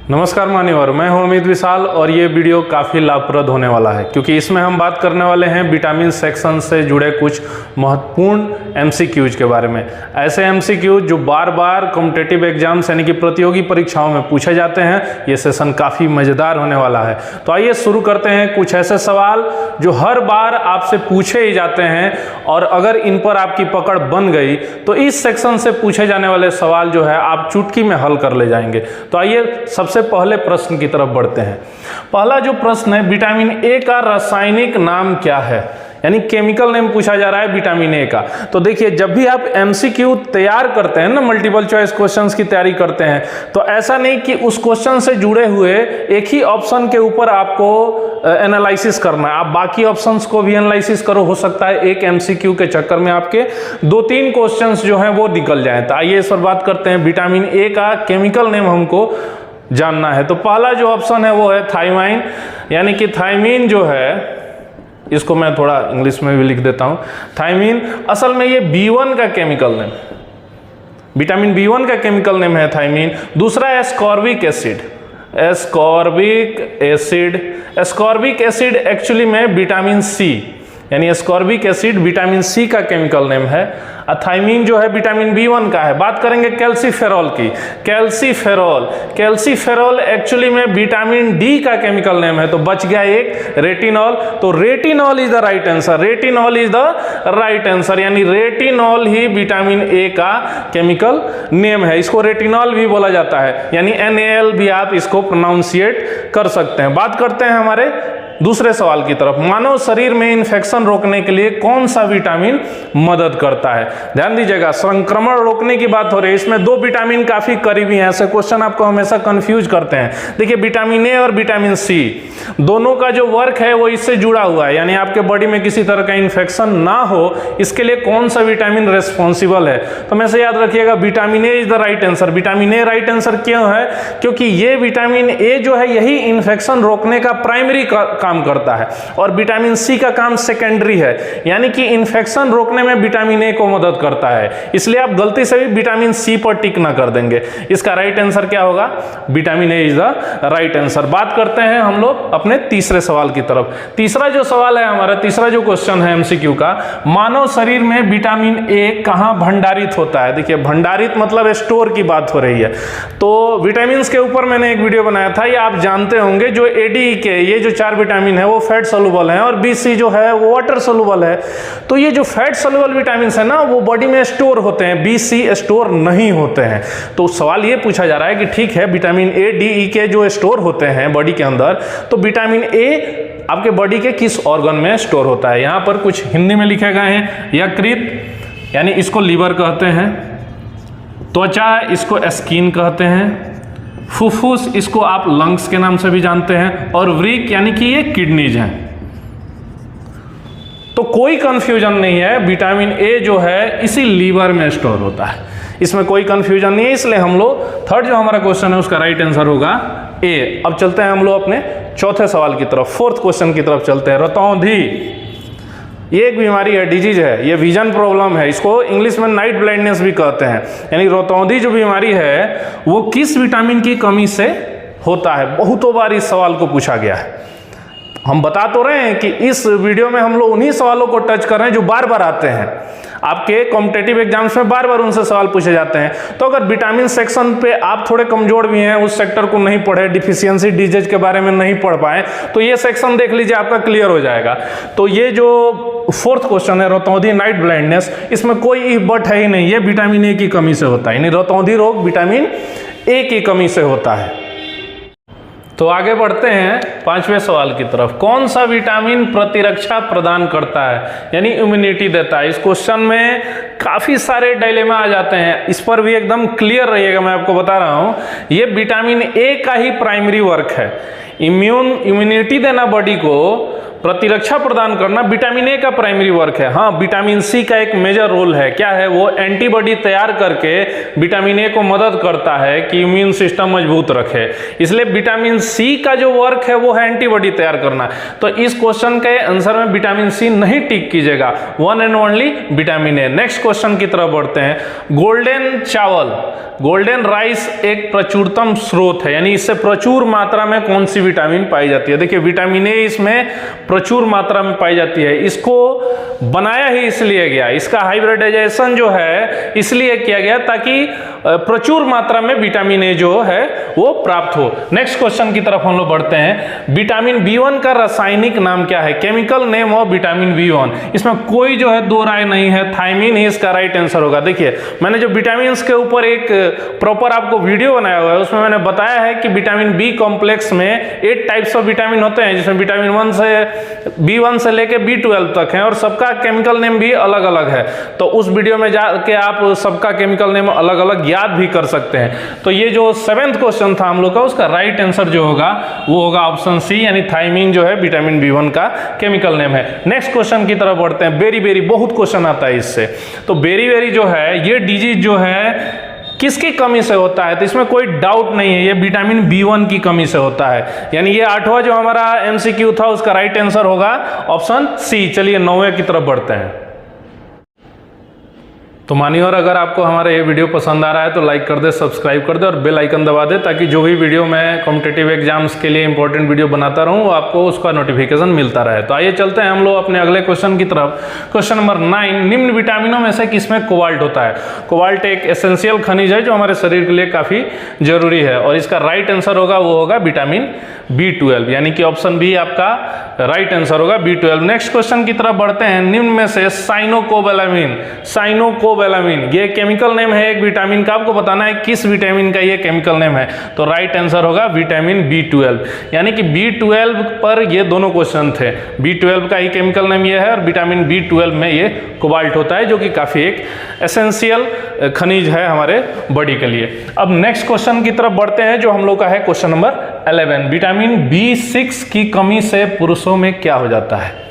नमस्कार मान्यवर, मैं हूं अमित विशाल और ये वीडियो काफ़ी लाभप्रद होने वाला है क्योंकि इसमें हम बात करने वाले हैं विटामिन सेक्शन से जुड़े कुछ महत्वपूर्ण एमसीक्यूज के बारे में। ऐसे एमसीक्यूज जो बार बार कॉम्पिटिटिव एग्जाम्स यानी कि प्रतियोगी परीक्षाओं में पूछे जाते हैं। ये सेशन काफ़ी मज़ेदार होने वाला है। तो आइए शुरू करते हैं। कुछ ऐसे सवाल जो हर बार आपसे पूछे ही जाते हैं और अगर इन पर आपकी पकड़ बन गई तो इस सेक्शन से पूछे जाने वाले सवाल जो है आप चुटकी में हल कर ले जाएंगे। तो आइए सबसे पहले प्रश्न की तरफ बढ़ते हैं। पहला जो प्रश्न है, विटामिन ए का रासायनिक नाम क्या है, यानी केमिकल नेम पूछा जा रहा है विटामिन ए का। तो देखिए, जब भी आप एमसीक्यू तैयार करते हैं ना, मल्टीपल चॉइस क्वेश्चंस की तैयारी करते हैं, तो ऐसा नहीं कि उस क्वेश्चन से जुड़े हुए एक ही ऑप्शन के ऊपर आपको एनालिसिस करना है। आप बाकी ऑप्शंस को भी एनालिसिस करो। हो सकता है एक एमसीक्यू के चक्कर में आपके 2-3 क्वेश्चंस जो हैं वो निकल जाएं। तो आइए इस पर बात करते हैं। विटामिन ए का केमिकल नेम हमको जानना है। तो पहला जो ऑप्शन है वो है थायमाइन, यानी कि थायमीन जो है, इसको मैं थोड़ा इंग्लिश में भी लिख देता हूं। थायमीन असल में ये B1 का केमिकल नेम, विटामिन B1 का केमिकल नेम है थायमीन। दूसरा है ascorbic acid. Ascorbic acid, ascorbic acid actually में विटामिन सी, यानी एस्कॉर्बिक एसिड विटामिन सी का केमिकल नेम है। थायमीन जो है विटामिन B1 का है। बात करेंगे कैल्सीफेरॉल की। कैल्सीफेरॉल, कैल्सीफेरॉल एक्चुअली में विटामिन डी का केमिकल नेम है। तो बच गया एक रेटिनॉल। तो retinol is the right answer. Retinol is the right answer, यानी रेटिनॉल ही विटामिन ए का केमिकल नेम है। इसको रेटिनॉल भी बोला जाता है, यानी NaL भी आप इसको प्रोनाउंसिएट कर सकते हैं। बात करते हैं हमारे दूसरे सवाल की तरफ। मानव शरीर में इन्फेक्शन रोकने के लिए कौन सा विटामिन मदद करता है? ध्यान दीजिएगा, संक्रमण रोकने की बात हो रही है। इसमें 2 विटामिन काफी करीबी हैं। ऐसे क्वेश्चन आपको हमेशा कंफ्यूज करते हैं। देखिए, विटामिन ए और विटामिन सी दोनों का जो वर्क है वो इससे जुड़ा हुआ है, यानी आपके बॉडी में किसी तरह का इन्फेक्शन ना हो, इसके लिए कौन सा विटामिन रेस्पॉन्सिबल है? तो मैं से याद रखिएगा, vitamin A is the right answer. Vitamin A right answer क्यों है? क्योंकि ये विटामिन ए जो है यही इन्फेक्शन रोकने का प्राइमरी काम करता है और विटामिन सी का काम सेकेंडरी है, यानी कि इन्फेक्शन रोकने में विटामिन ए को मदद करता है। इसलिए आप गलती से भी विटामिन सी पर टिक ना कर देंगे। इसका राइट आंसर क्या होगा? Vitamin A is the right answer. बात करते हैं हम लोग अपने तीसरे सवाल की तरफ। तीसरा जो सवाल है हमारा, तीसरा जो क्वेश्चन है एमसीक्यू का, मानव शरीर में विटामिन ए कहां भंडारित होता है? देखिए, भंडारित मतलब स्टोर की बात हो रही है। तो विटामिन के ऊपर मैंने एक वीडियो बनाया था, ये आप जानते होंगे। जो ADE ये जो 4 विटामिन है वो फैट सोलुबल है और BC जो है वो वाटर सोलुबल है। तो ये जो फैट सोलुबल विटामिन है ना, वो बॉडी में स्टोर होते हैं, BC स्टोर नहीं होते हैं। तो सवाल ये पूछा जा रहा है कि ठीक है, विटामिन ADE जो स्टोर होते हैं बॉडी के अंदर, तो विटामिन ए आपके बॉडी के किस ऑर्गन में स्टोर होता है? यहां पर कुछ हिंदी में लिखे गए हैं। यकृत, यानी इसको लीवर कहते हैं। त्वचा, इसको स्किन कहते हैं। फुफ्फुस, इसको आप लंग्स के नाम से भी जानते हैं। और वृक्क, यानी कि ये किडनीज हैं। तो कोई कंफ्यूजन नहीं है, विटामिन ए जो है इसी लीवर में स्टोर होता है, इसमें कोई कंफ्यूजन नहीं है। इसलिए हम लोग थर्ड जो हमारा क्वेश्चन है उसका राइट आंसर होगा ए। अब चलते हैं हम लोग अपने चौथे सवाल की तरफ, फोर्थ क्वेश्चन की तरफ चलते हैं। रतौंधी, ये एक बीमारी है, डिजीज है, ये विजन प्रॉब्लम है। इसको इंग्लिश में नाइट ब्लाइंडनेस भी कहते हैं। यानी रतौंधी जो बीमारी है वो किस विटामिन की कमी से होता है? बहुतों बार इस सवाल को पूछा गया है। हम बता तो रहे हैं कि इस वीडियो में हम लोग उन्हीं सवालों को टच कर रहे हैं जो बार बार आते हैं आपके कॉम्पिटिटिव एग्जाम्स में, बार बार उनसे सवाल पूछे जाते हैं। तो अगर विटामिन सेक्शन पे आप थोड़े कमजोर भी हैं, उस सेक्टर को नहीं पढ़े, डिफिशियंसी डिजीज के बारे में नहीं पढ़ पाए, तो ये सेक्शन देख लीजिए, आपका क्लियर हो जाएगा। तो ये जो फोर्थ क्वेश्चन है, रतौंधी नाइट ब्लाइंडनेस, इसमें कोई इफ बट है ही नहीं, ये विटामिन ए की कमी से होता है, यानी रतौंधी रोग विटामिन ए की कमी से होता है। तो आगे बढ़ते हैं 5वें सवाल की तरफ। कौन सा विटामिन प्रतिरक्षा प्रदान करता है, यानी इम्यूनिटी देता है? इस क्वेश्चन में काफी सारे डायलेमा आ जाते हैं, इस पर भी एकदम क्लियर रहिएगा। मैं आपको बता रहा हूं, ये विटामिन ए का ही प्राइमरी वर्क है। इम्यूनिटी देना बॉडी को, प्रतिरक्षा प्रदान करना विटामिन ए का प्राइमरी वर्क है। हाँ, विटामिन सी का एक मेजर रोल है। क्या है वो? एंटीबॉडी तैयार करके विटामिन ए को मदद करता है कि इम्यून सिस्टम मजबूत रखे। इसलिए विटामिन सी का जो वर्क है वो है एंटीबॉडी तैयार करना। तो इस क्वेश्चन के आंसर में विटामिन सी नहीं टिक कीजिएगा, one and only vitamin A. Next question की तरफ बढ़ते हैं। गोल्डन चावल, गोल्डन राइस एक प्रचुरतम स्रोत है, यानी इससे प्रचुर मात्रा में कौन सी विटामिन पाई जाती है? देखिए विटामिन ए इसमें प्रचुर मात्रा में पाई जाती है। इसको बनाया ही इसलिए गया, इसका हाइब्रिडाइजेशन जो है इसलिए किया गया ताकि प्रचुर मात्रा में विटामिन ए जो है वो प्राप्त हो। नेक्स्ट क्वेश्चन की तरफ हम लोग बढ़ते हैं। विटामिन बी1 का रासायनिक नाम क्या है? Chemical name of vitamin B1. इसमें कोई जो है दो राय नहीं है, थायमिन ही इसका राइट आंसर होगा। देखिए मैंने जो विटामिन के ऊपर एक प्रॉपर आपको वीडियो बनाया हुआ है, उसमें मैंने बताया है कि विटामिन बी कॉम्प्लेक्स में 8 टाइप्स ऑफ विटामिन होते हैं, जिसमें विटामिन बी1 से लेके बी12 तक है और सबका केमिकल नेम भी अलग अलग है। तो उस वीडियो में जाके आप सबका केमिकल नेम अलग अलग याद भी कर सकते हैं। तो ये जो 7th क्वेश्चन था हम लोग का, उसका राइट आंसर जो होगा वो होगा ऑप्शन सी, यानी थायमिन जो है विटामिन बी1 का केमिकल नेम है। नेक्स्ट क्वेश्चन की तरफ बढ़ते हैं। बेरी, बहुत क्वेश्चन आता है इससे। तो बेरी जो है ये डिजीज जो है किसकी कमी से होता है? तो इसमें कोई डाउट नहीं है, ये विटामिन बी1 की कमी से होता है। यानी ये 8वां जो हमारा एमसीक्यू था उसका राइट आंसर होगा ऑप्शन सी। चलिए 9वें की तरफ बढ़ते हैं। तो मानिए, और अगर आपको हमारा ये वीडियो पसंद आ रहा है तो लाइक कर दे, सब्सक्राइब कर दे और बेल आइकन दबा दे, ताकि जो भी वीडियो मैं कॉम्पिटिटिव एग्जाम्स के लिए इंपॉर्टेंट वीडियो बनाता रहूँ वो आपको उसका नोटिफिकेशन मिलता रहे। तो आइए चलते हैं हम लोग अपने अगले क्वेश्चन की तरफ। क्वेश्चन नंबर 9, निम्न विटामिनों में से किसमें कोबाल्ट होता है? कोबाल्ट एक एसेंशियल खनिज है जो हमारे शरीर के लिए काफ़ी जरूरी है और इसका राइट आंसर होगा वो होगा विटामिन बी12, यानी कि ऑप्शन बी आपका राइट आंसर होगा बी12। नेक्स्ट क्वेश्चन की तरफ बढ़ते हैं। निम्न में से साइनोकोबालामिन ये केमिकल नेम है एक विटामिन का, आपको बताना है किस विटामिन का ये केमिकल नेम है। तो राइट आंसर होगा विटामिन बी12, यानी कि बी12 पर ये दोनों क्वेश्चन थे। बी12 का ही केमिकल नेम ये है और विटामिन बी12 में ये कोबाल्ट होता है, जो कि काफ़ी एक एसेंशियल खनिज है हमारे बॉडी के लिए। अब नेक्स्ट क्वेश्चन की तरफ बढ़ते हैं जो हम लोग का है क्वेश्चन नंबर 11। विटामिन बी6 की कमी से पुरुषों में क्या हो जाता है?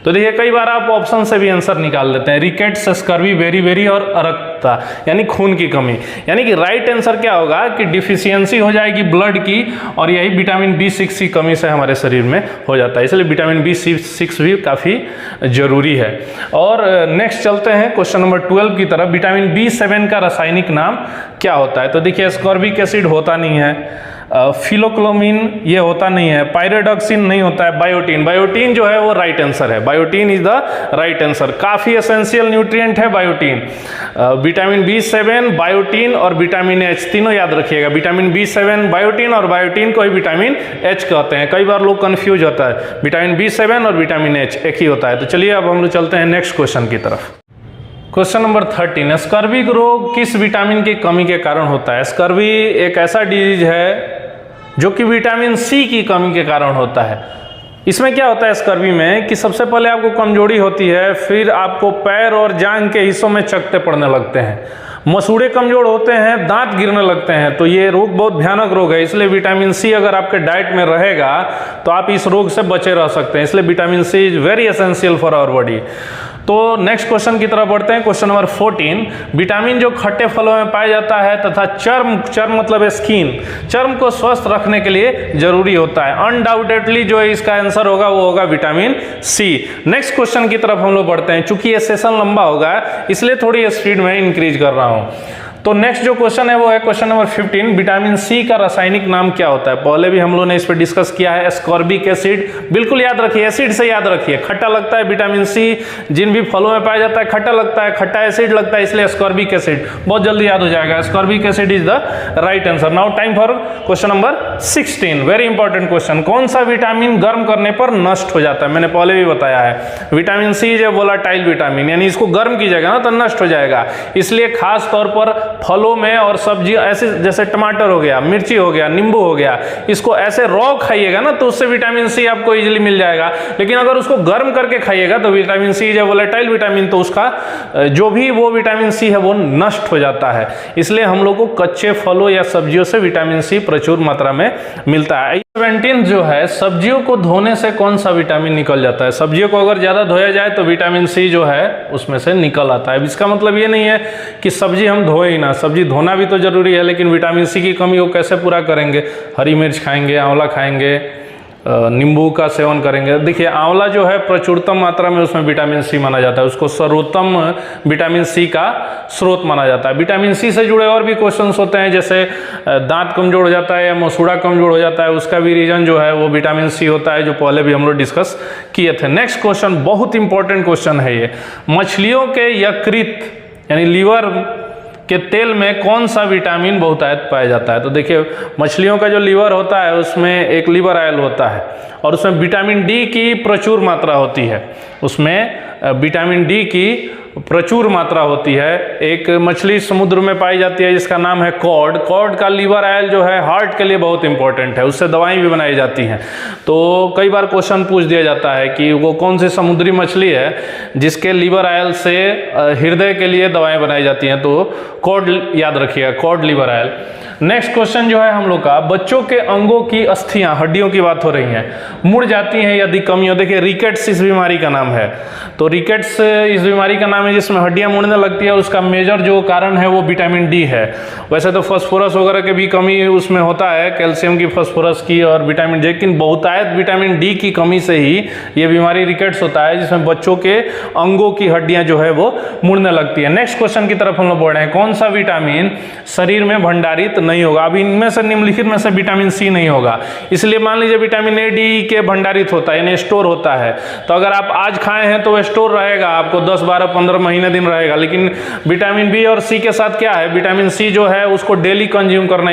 तो देखिए कई बार आप ऑप्शन से भी आंसर निकाल लेते हैं। रिकेट्स, स्कर्वी, बेरी और अरक्तता, यानी खून की कमी। यानी कि राइट आंसर क्या होगा कि डिफिशियंसी हो जाएगी ब्लड की, और यही विटामिन बी6 की कमी से हमारे शरीर में हो जाता है। इसलिए विटामिन बी6 भी काफ़ी जरूरी है। और नेक्स्ट चलते हैं क्वेश्चन नंबर 12 की तरफ। विटामिन बी7 का रासायनिक नाम क्या होता है? तो देखिए स्कॉर्बिक एसिड होता नहीं है, फिलोक्लोमिन ये होता नहीं है, पायरिडॉक्सिन नहीं होता है, बायोटीन जो है वो राइट आंसर है। Biotin is the right answer. काफी एसेंशियल न्यूट्रिएंट है बायोटीन। विटामिन बी7, बायोटीन और विटामिन एच तीनों याद रखिएगा। विटामिन बी7 बायोटीन और बायोटीन को ही विटामिन एच कहते हैं। कई बार लोग कंफ्यूज होता है, विटामिन बी7 और विटामिन एच एक ही होता है। तो चलिए अब हम लोग चलते हैं नेक्स्ट क्वेश्चन की तरफ। क्वेश्चन नंबर 13, स्कर्विक रोग किस विटामिन की कमी के कारण होता है? स्कर्वी एक ऐसा डिजीज है जो कि विटामिन सी की कमी के कारण होता है। इसमें क्या होता है स्कर्वी में कि सबसे पहले आपको कमजोरी होती है, फिर आपको पैर और जांघ के हिस्सों में चकत्ते पड़ने लगते हैं, मसूड़े कमजोर होते हैं, दांत गिरने लगते हैं। तो ये रोग बहुत भयानक रोग है। इसलिए विटामिन सी अगर आपके डाइट में रहेगा तो आप इस रोग से बचे रह सकते हैं। इसलिए vitamin C is very essential for our body. तो नेक्स्ट क्वेश्चन की तरफ बढ़ते हैं। क्वेश्चन नंबर 14, विटामिन जो खट्टे फलों में पाया जाता है तथा चर्म मतलब स्किन, चर्म को स्वस्थ रखने के लिए जरूरी होता है। अनडाउटेडली जो इसका आंसर होगा वो होगा विटामिन सी। नेक्स्ट क्वेश्चन की तरफ हम लोग बढ़ते हैं। चूंकि ये सेशन लंबा होगा इसलिए थोड़ी स्पीड में इंक्रीज कर रहा हूं। तो नेक्स्ट जो क्वेश्चन है वो है क्वेश्चन नंबर 15, विटामिन सी का रासायनिक नाम क्या होता है? पहले भी हम लोगों ने इस पर डिस्कस किया है, एस्कॉर्बिक एसिड। बिल्कुल याद रखिए, एसिड से याद रखिए। खट्टा लगता है विटामिन सी, जिन भी फलों में पाया जाता है खट्टा लगता है, खट्टा एसिड लगता है, इसलिए एस्कॉर्बिक एसिड बहुत जल्दी याद हो जाएगा। Ascorbic acid is the right answer. Now time for question number 16, very important question. कौन सा विटामिन गर्म करने पर नष्ट हो जाता है? मैंने पहले भी बताया है, vitamin C is a volatile vitamin, यानी इसको गर्म कीजिएगा ना तो नष्ट हो जाएगा। इसलिए खास तौर पर फलों में और सब्जी ऐसे जैसे टमाटर हो गया, मिर्ची हो गया, नींबू हो गया, इसको ऐसे रॉ खाइएगा ना तो उससे विटामिन सी आपको इजीली मिल जाएगा। लेकिन अगर उसको गर्म करके खाइएगा तो विटामिन सी जो वोलेटाइल विटामिन, तो उसका जो भी वो विटामिन सी है वो नष्ट हो जाता है। इसलिए हम लोग को कच्चे फलों या सब्जियों से विटामिन सी प्रचुर मात्रा में मिलता है। 17 जो है, सब्जियों को धोने से कौन सा विटामिन निकल जाता है? सब्जियों को अगर ज़्यादा धोया जाए तो विटामिन सी जो है उसमें से निकल आता है। इसका मतलब ये नहीं है कि सब्जी हम धोए ही ना, सब्जी धोना भी तो जरूरी है, लेकिन विटामिन सी की कमी को कैसे पूरा करेंगे? हरी मिर्च खाएंगे, आंवला खाएंगे, नींबू का सेवन करेंगे। देखिए आंवला जो है प्रचुरतम मात्रा में उसमें विटामिन सी माना जाता है, उसको सर्वोत्तम विटामिन सी का स्रोत माना जाता है। विटामिन सी से जुड़े और भी क्वेश्चंस होते हैं, जैसे दांत कमजोर हो जाता है या मसूड़ा कमजोर हो जाता है, उसका भी रीजन जो है वो विटामिन सी होता है, जो पहले भी हम लोग डिस्कस किए थे। नेक्स्ट क्वेश्चन बहुत इंपॉर्टेंट क्वेश्चन है ये, मछलियों के यकृत यानी लीवर के तेल में कौन सा विटामिन बहुतायत पाया जाता है? तो देखिए मछलियों का जो लीवर होता है उसमें एक लीवर ऑयल होता है और उसमें विटामिन डी की प्रचुर मात्रा होती है, उसमें विटामिन डी की प्रचुर मात्रा होती है। एक मछली समुद्र में पाई जाती है जिसका नाम है कॉड। कॉड का लीवर ऑयल जो है हार्ट के लिए बहुत इंपॉर्टेंट है, उससे दवाएं भी बनाई जाती हैं। तो कई बार क्वेश्चन पूछ दिया जाता है कि वो कौन सी समुद्री मछली है जिसके लीवर ऑयल से हृदय के लिए दवाएं बनाई जाती हैं, तो कॉड याद रखिएगा, cod liver oil. Next question जो है हम लोग का, बच्चों के अंगों की अस्थियां, हड्डियों की बात हो रही है, मुड़ जाती हैं यदि कमी हो। देखिए रिकेट्स इस बीमारी का नाम है, तो रिकेट्स इस बीमारी का नाम है जिसमें हड्डियां मुड़ने लगती है, उसका मेजर जो कारण है वो विटामिन डी है। वैसे तो फास्फोरस वगैरह के भी कमी उसमें होता है, कैल्शियम की, फास्फोरस की और विटामिन डी, लेकिन बहुतायत विटामिन डी की कमी से ही ये बीमारी रिकेट्स होता है, जिसमें बच्चों के अंगों की हड्डियां जो है वो मुड़ने लगती है। नेक्स्ट क्वेश्चन की तरफ हम लोग बढ़ रहे हैं, कौन सा विटामिन शरीर में भंडारित नहीं होगा? अब इनमें से निम्नलिखित में से विटामिन सी नहीं होगा, इसलिए मान लीजिए विटामिन ए डी के भंडारित होता है यानी स्टोर होता है, तो अगर आप आज खाए हैं तो स्टोर रहेगा, आपको 10, 12, 15 महीने दिन रहेगा। लेकिन विटामिन बी और सी के साथ क्या है, विटामिन सी जो है उसको डेली कंज्यूम करना,